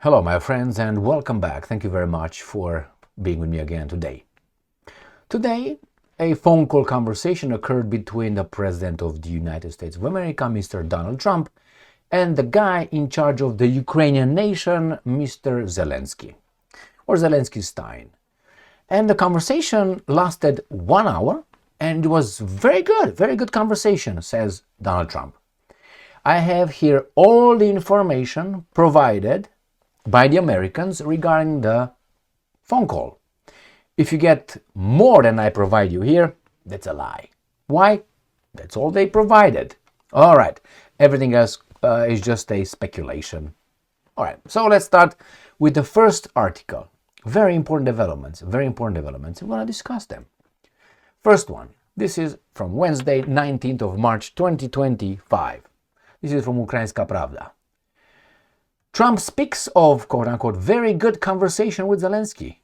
Hello, my friends, and welcome back. Thank you very much for being with me again today. Today, a phone call conversation occurred between the President of the United States of America, Mr. Donald Trump, and the guy in charge of the Ukrainian nation, Mr. Zelensky, or Zelenskyy. And the conversation lasted 1 hour, and it was very good conversation, says Donald Trump. I have here all the information provided by the Americans regarding the phone call. If you get more than I provide you here, that's a lie. Why? That's all they provided. All right, everything else is just a speculation. All right, so let's start with the first article. Very important developments. We're going to discuss them. First one, this is from Wednesday, 19th of March, 2025. This is from Ukrainska Pravda. Trump speaks of, quote-unquote, very good conversation with Zelensky.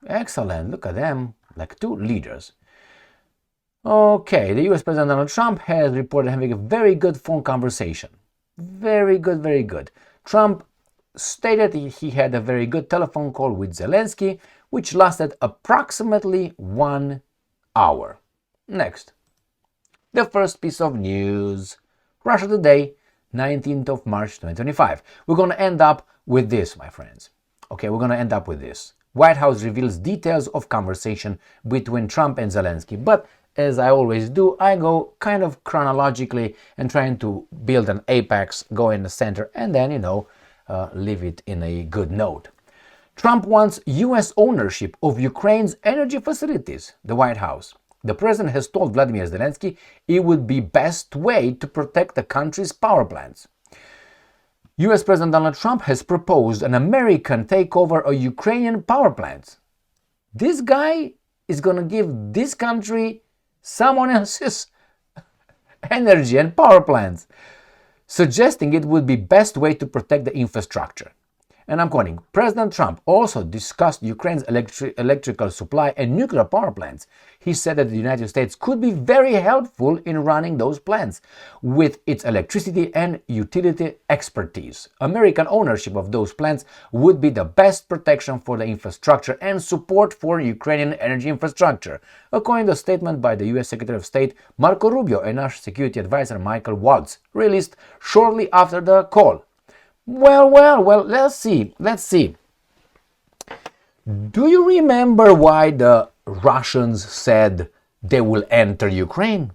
Excellent, look at them, like two leaders. Okay, the US President Donald Trump has reported having a very good phone conversation. Very good. Trump stated he had a very good telephone call with Zelensky, which lasted approximately 1 hour. Next, the first piece of news. Russia Today, 19th of March 2025. We're going to end up with this, my friends. Okay, we're going to end up with this. White House reveals details of conversation between Trump and Zelensky. But as I always do, I go kind of chronologically and trying to build an apex, go in the center, and then, leave it in a good note. Trump wants U.S. ownership of Ukraine's energy facilities, the White House. The president has told Vladimir Zelensky it would be best way to protect the country's power plants. US President Donald Trump has proposed an American takeover of Ukrainian power plants. This guy is going to give this country someone else's energy and power plants, suggesting it would be best way to protect the infrastructure. And I'm quoting, President Trump also discussed Ukraine's electrical supply and nuclear power plants. He said that the United States could be very helpful in running those plants with its electricity and utility expertise. American ownership of those plants would be the best protection for the infrastructure and support for Ukrainian energy infrastructure, according to a statement by the U.S. Secretary of State Marco Rubio and National Security Advisor Michael Waltz, released shortly after the call. Well, let's see. Do you remember why the Russians said they will enter Ukraine?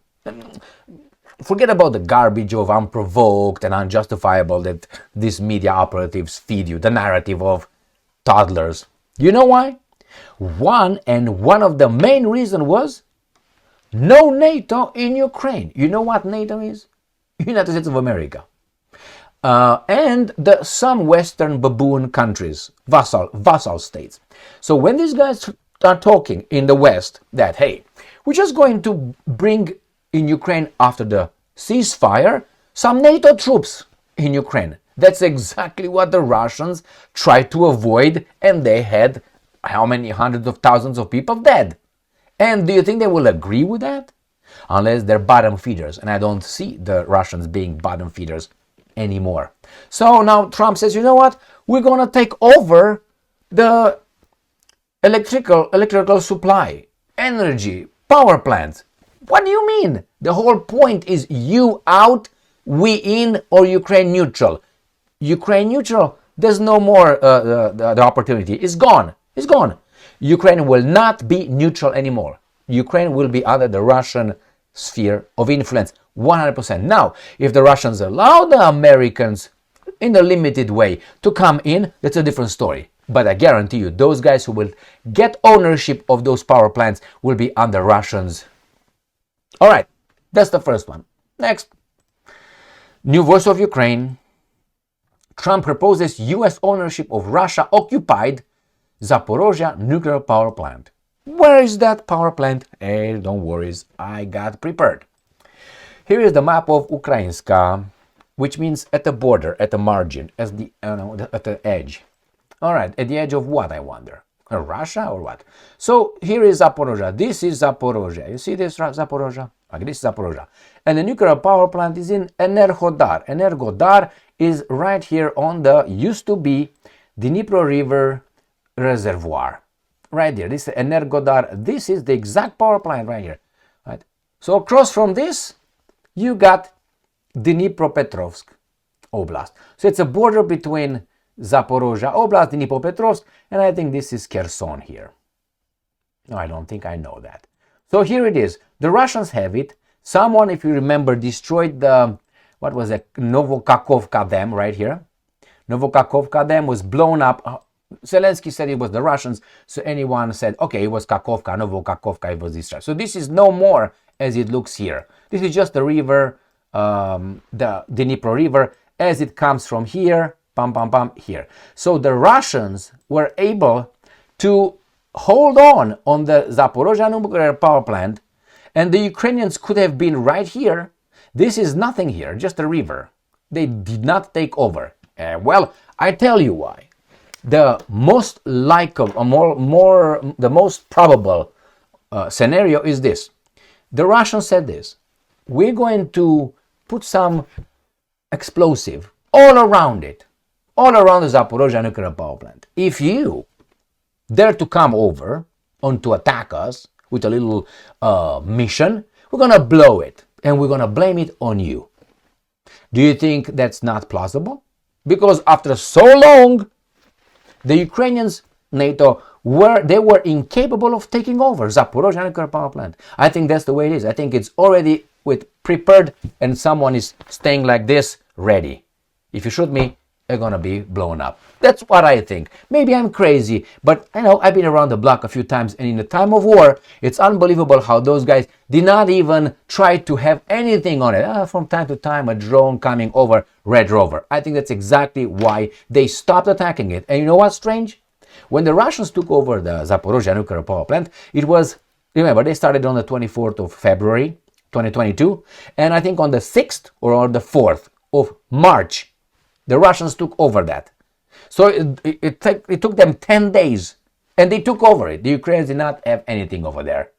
Forget about the garbage of unprovoked and unjustifiable that these media operatives feed you, the narrative of toddlers. You know why? One of the main reasons was no NATO in Ukraine. You know what NATO is? United States of America. And some Western baboon countries, vassal states. So when these guys are talking in the West that, hey, we're just going to bring in Ukraine after the ceasefire some NATO troops in Ukraine. That's exactly what the Russians tried to avoid, and they had how many hundreds of thousands of people dead. And do you think they will agree with that? Unless they're bottom feeders, and I don't see the Russians being bottom feeders anymore. So now Trump says, you know what? We're going to take over the electrical supply, energy, power plants. What do you mean? The whole point is you out, we in, or Ukraine neutral. Ukraine neutral, there's no more the opportunity. It's gone. Ukraine will not be neutral anymore. Ukraine will be under the Russian sphere of influence. 100%. Now, if the Russians allow the Americans in a limited way to come in, that's a different story. But I guarantee you, those guys who will get ownership of those power plants will be under Russians. All right, that's the first one. Next, new voice of Ukraine. Trump proposes U.S. ownership of Russia-occupied Zaporizhzhia nuclear power plant. Where is that power plant? Hey, don't worry, I got prepared. Here is the map of Ukrainska, which means at the border, at the margin, at the edge. All right, at the edge of what, I wonder? Russia or what? So here is Zaporizhzhia. This is Zaporizhzhia. You see this Zaporizhzhia? Okay, this is Zaporizhzhia. And the nuclear power plant is in Enerhodar. Enerhodar is right here on the, used to be Dnipro River Reservoir. Right there, this is Energodar. This is the exact power plant right here. Right? So across from this, you got Dnipropetrovsk Oblast. So it's a border between Zaporizhzhia Oblast, Dnipropetrovsk, and I think this is Kherson here. No, I don't think I know that. So here it is. The Russians have it. Someone, if you remember, destroyed the, what was it, Novokakhovka Dam right here. Novokakhovka Dam was blown up. Zelensky said it was the Russians, so anyone said, okay, it was Kakhovka, Novokakhovka, it was destroyed. So this is no more as it looks here. This is just the river, the Dnipro River, as it comes from here, here. So the Russians were able to hold on the Zaporizhzhia nuclear power plant, and the Ukrainians could have been right here. This is nothing here, just a river. They did not take over. Well, I tell you why. The most likely, the most probable scenario is this. The Russians said this: we're going to put some explosive all around it, all around the Zaporizhzhia nuclear power plant. If you dare to come over to attack us with a little mission, we're gonna blow it and we're gonna blame it on you. Do you think that's not plausible? Because after so long, the Ukrainians, NATO, were incapable of taking over Zaporizhzhia nuclear power plant. I think that's the way it is. I think it's already prepared, and someone is staying like this, ready. If you shoot me, they're gonna be blown up. That's what I think. Maybe I'm crazy, but I know I've been around the block a few times, and in the time of war, it's unbelievable how those guys did not even try to have anything on it. From time to time, a drone coming over, Red Rover. I think that's exactly why they stopped attacking it. And you know what's strange? When the Russians took over the Zaporizhzhia nuclear power plant, it was, remember, they started on the 24th of February, 2022, and I think on the 6th or on the 4th of March, the Russians took over that. So it took them 10 days, and they took over it. The Ukrainians did not have anything over there.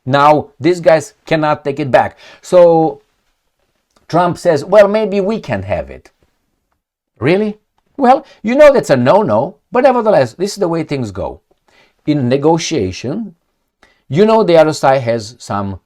Now, these guys cannot take it back. So Trump says, well, maybe we can have it. Really? Well, you know that's a no-no, but nevertheless, this is the way things go. In negotiation, you know the other side has some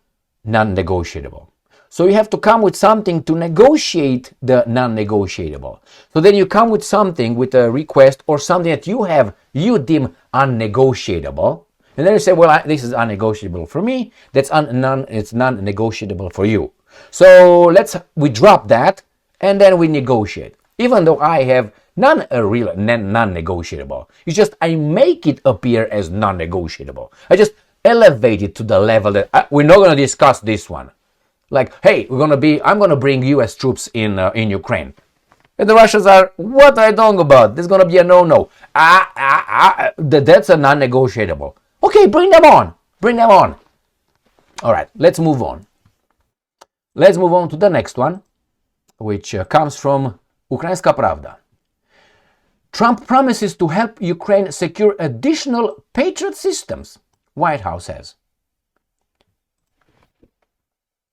non-negotiable. So you have to come with something to negotiate the non-negotiable. So then you come with something, with a request or something that you deem unnegotiable. And then you say, well, this is unnegotiable for me. It's non-negotiable for you. So we drop that and then we negotiate. Even though I have non-negotiable. It's just I make it appear as non-negotiable. I just elevate it to the level that we're not going to discuss this one. Like, hey, I'm going to bring U.S. troops in Ukraine. And the Russians are, what are you talking about? There's going to be a no-no. That's a non-negotiable. Okay, bring them on. Bring them on. All right, let's move on. Let's move on to the next one, which comes from Ukrainska Pravda. Trump promises to help Ukraine secure additional Patriot systems, White House says.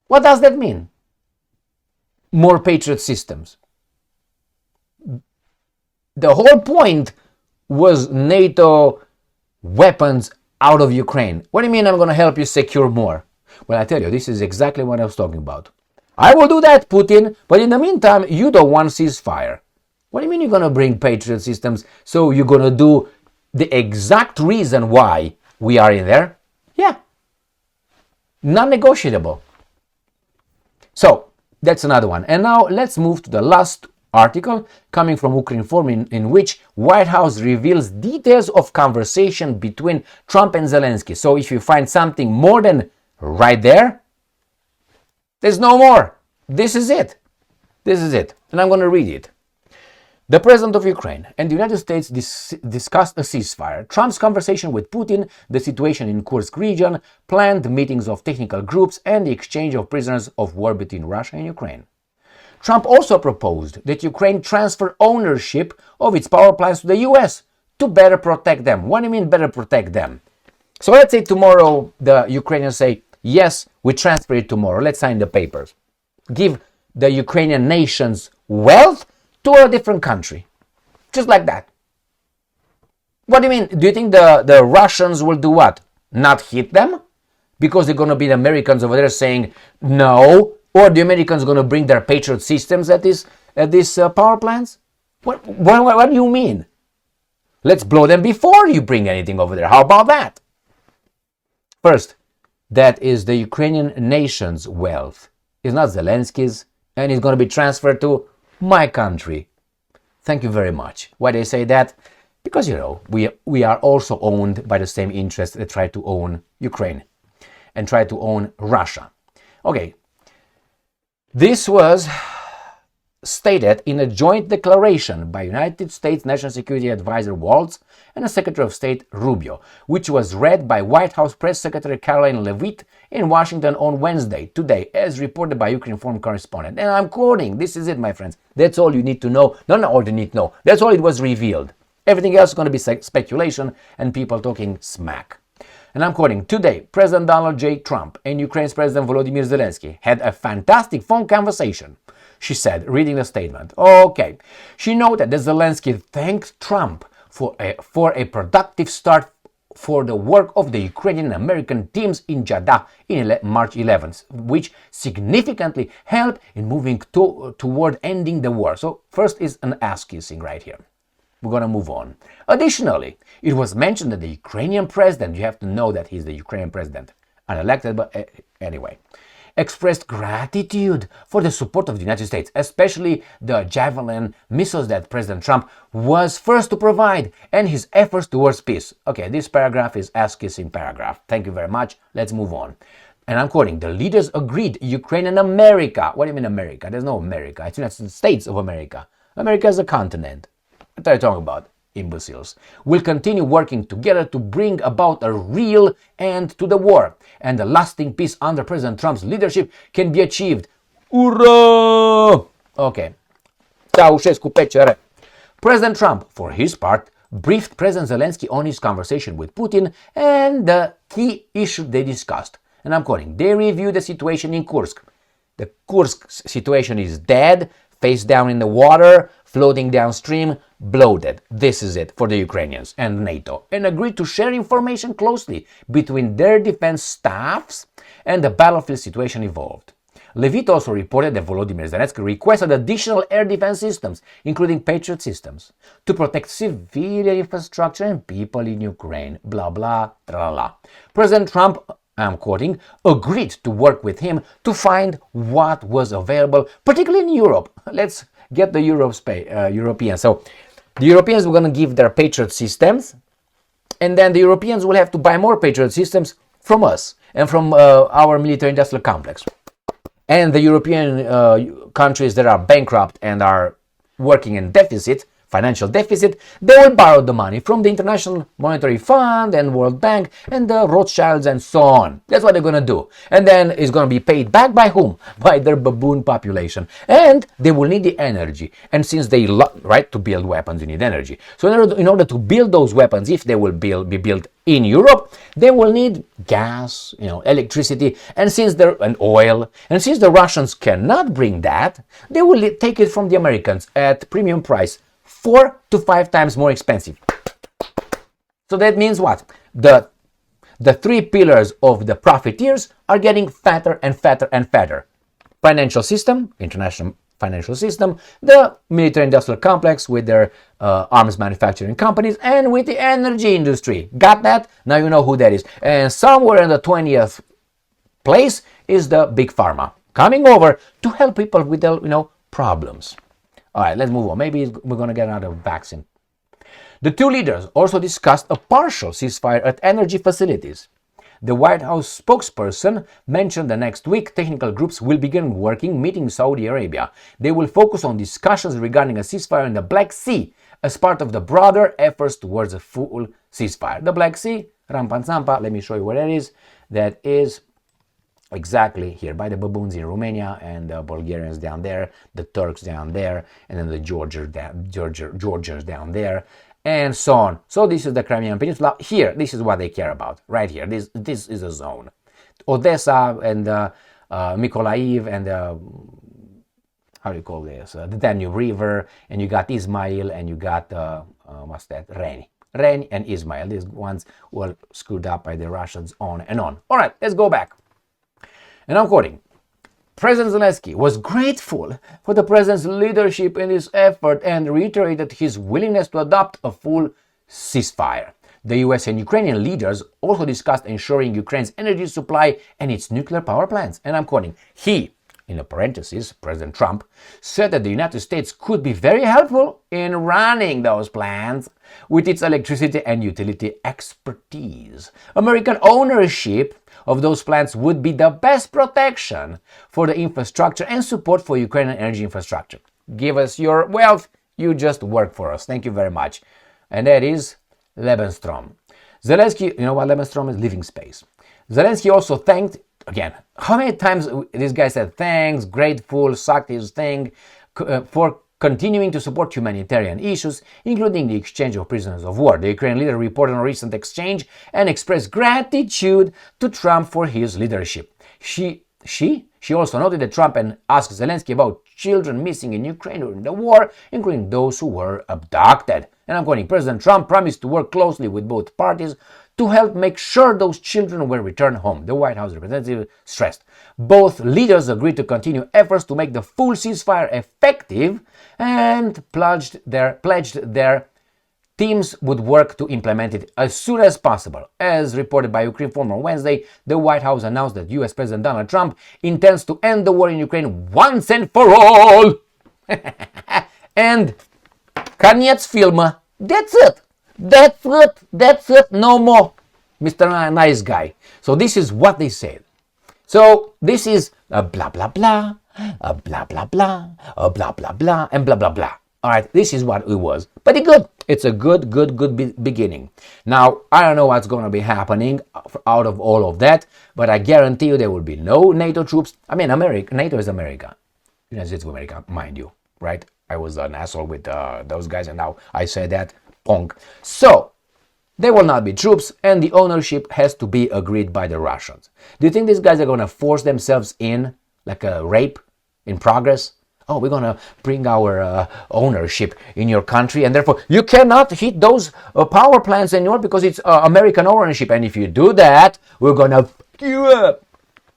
What does that mean? More Patriot systems. The whole point was NATO weapons out of Ukraine. What do you mean I'm going to help you secure more? Well, I tell you, this is exactly what I was talking about. I will do that, Putin, but in the meantime, you don't want ceasefire. What do you mean you're going to bring Patriot systems? So you're going to do the exact reason why we are in there? Yeah. Non-negotiable. So that's another one. And now let's move to the last article coming from Ukrinform in which White House reveals details of conversation between Trump and Zelensky. So if you find something more than right there, there's no more. This is it. This is it. And I'm going to read it. The President of Ukraine and the United States discussed a ceasefire, Trump's conversation with Putin, the situation in Kursk region, planned meetings of technical groups, and the exchange of prisoners of war between Russia and Ukraine. Trump also proposed that Ukraine transfer ownership of its power plants to the US to better protect them. What do you mean better protect them? So let's say tomorrow the Ukrainians say, yes, we transfer it tomorrow. Let's sign the papers. Give the Ukrainian nation's wealth to a different country. Just like that. What do you mean? Do you think the Russians will do what? Not hit them? Because they're going to be the Americans over there saying no? Or the Americans going to bring their Patriot systems at these power plants? What do you mean? Let's blow them before you bring anything over there. How about that? First, that is the Ukrainian nation's wealth. It's not Zelensky's, and it's going to be transferred to my country. Thank you very much. Why do I say that? Because, you know, we are also owned by the same interests that try to own Ukraine and try to own Russia. Okay, this was stated in a joint declaration by United States National Security Advisor Waltz and the Secretary of State Rubio, which was read by White House Press Secretary Caroline Leavitt in Washington on Wednesday, today, as reported by Ukraine Foreign Correspondent. And I'm quoting, this is it, my friends. That's all you need to know. Not all you need to know. That's all it was revealed. Everything else is going to be speculation and people talking smack. And I'm quoting, today, President Donald J. Trump and Ukraine's President Volodymyr Zelensky had a fantastic phone conversation, she said, reading the statement. Okay. She noted that Zelensky thanked Trump for a productive start for the work of the Ukrainian and American teams in Jeddah in March 11th, which significantly helped in moving toward ending the war. So first is an ass-kissing right here. We're going to move on. Additionally, it was mentioned that the Ukrainian president, you have to know that he's the Ukrainian president, unelected, but anyway, expressed gratitude for the support of the United States, especially the Javelin missiles that President Trump was first to provide and his efforts towards peace. Okay, this paragraph is ass-kissing paragraph. Thank you very much. Let's move on. And I'm quoting, the leaders agreed Ukraine and America. What do you mean America? There's no America. It's the United States of America. America is a continent. What are you talking about, imbeciles? We'll continue working together to bring about a real end to the war, and the lasting peace under President Trump's leadership can be achieved. Ura! Okay. Ceausescu PCR. President Trump, for his part, briefed President Zelensky on his conversation with Putin and the key issue they discussed. And I'm quoting, they reviewed the situation in Kursk. The Kursk situation is dead, face down in the water, floating downstream, bloated. This is it for the Ukrainians and NATO, and agreed to share information closely between their defense staffs, and the battlefield situation evolved. Leavitt also reported that Volodymyr Zelensky requested additional air defense systems, including Patriot systems, to protect civilian infrastructure and people in Ukraine, blah blah, tra-la-la. President Trump, I'm quoting, agreed to work with him to find what was available, particularly in Europe. Let's get the Europeans. So the Europeans were going to give their Patriot systems, and then the Europeans will have to buy more Patriot systems from us and from our military-industrial complex. And the European countries that are bankrupt and are working in deficit, financial deficit, they will borrow the money from the International Monetary Fund and World Bank and the Rothschilds and so on. That's what they're going to do. And then it's going to be paid back by whom? By their baboon population. And they will need the energy. And since they to build weapons, you need energy. So in order to build those weapons, if they will be built in Europe, they will need gas, electricity, and oil. And since the Russians cannot bring that, they will take it from the Americans at premium price. 4 to 5 times more expensive. So that means what? The three pillars of the profiteers are getting fatter and fatter and fatter. Financial system, international financial system, the military-industrial complex with their arms manufacturing companies, and with the energy industry. Got that? Now you know who that is. And somewhere in the 20th place is the big pharma coming over to help people with their problems. All right, let's move on. Maybe we're going to get another vaccine. The two leaders also discussed a partial ceasefire at energy facilities. The White House spokesperson mentioned that next week technical groups will begin meeting Saudi Arabia. They will focus on discussions regarding a ceasefire in the Black Sea as part of the broader efforts towards a full ceasefire. The Black Sea, Rampansampa, let me show you where that is. That is exactly here by the baboons in Romania, and the Bulgarians down there, the Turks down there, and then the Georgians down there, and so on. So this is the Crimean Peninsula. Here, this is what they care about, right here. This is a zone. Odessa and Mykolaiv and how do you call this? The Danube River, and you got Ismail, and you got Reni. Ren and Ismail. These ones were screwed up by the Russians, on and on. All right, let's go back. And I'm quoting. President Zelensky was grateful for the president's leadership in this effort and reiterated his willingness to adopt a full ceasefire. The US and Ukrainian leaders also discussed ensuring Ukraine's energy supply and its nuclear power plants. And I'm quoting, he, in a parenthesis, President Trump, said that the United States could be very helpful in running those plants with its electricity and utility expertise. American ownership of those plants would be the best protection for the infrastructure and support for Ukrainian energy infrastructure. Give us your wealth, you just work for us. Thank you very much. And that is Lebensstrom. Zelensky, you know what Lebensstrom is? Living space. Zelensky also thanked, again, how many times this guy said thanks, grateful, sucked his thing, for continuing to support humanitarian issues, including the exchange of prisoners of war. The Ukrainian leader reported on a recent exchange and expressed gratitude to Trump for his leadership. She also noted that Trump asked Zelensky about children missing in Ukraine during the war, including those who were abducted. And I'm quoting, President Trump promised to work closely with both parties to help make sure those children were returned home, the White House representative stressed. Both leaders agreed to continue efforts to make the full ceasefire effective and pledged their teams would work to implement it as soon as possible. As reported by Ukrinform on Wednesday, the White House announced that US President Donald Trump intends to end the war in Ukraine once and for all. And Koniec filma. That's it. That's it. No more, Mr. Nice Guy. So this is what they said. So this is a blah, blah, blah, a blah, blah, blah, a blah, blah, blah, and blah, blah, blah. All right, this is what it was. Pretty good. It's a good beginning. Now, I don't know what's going to be happening out of all of that, but I guarantee you there will be no NATO troops. I mean, NATO is America. United States of America, mind you, right? I was an asshole with those guys, and now I say that, punk. So, there will not be troops, and the ownership has to be agreed by the Russians. Do you think these guys are going to force themselves in, like a rape in progress? Oh, we're going to bring our ownership in your country, and therefore you cannot hit those power plants anymore because it's American ownership. And if you do that, we're going to fuck you up.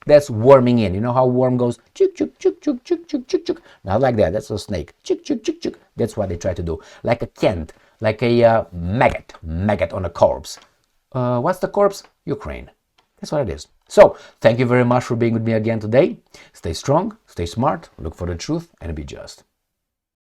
That's worming in. You know how worm goes? Chuk, chuk, chuk, chuk, chuk, chuk, chuk, chuk. Not like that. That's a snake. Chuk, chuk, chuk, chuk. That's what they try to do. Like a Kent, like a maggot on a corpse. What's the corpse? Ukraine. That's what it is. So, thank you very much for being with me again today. Stay strong, stay smart, look for the truth, and be just.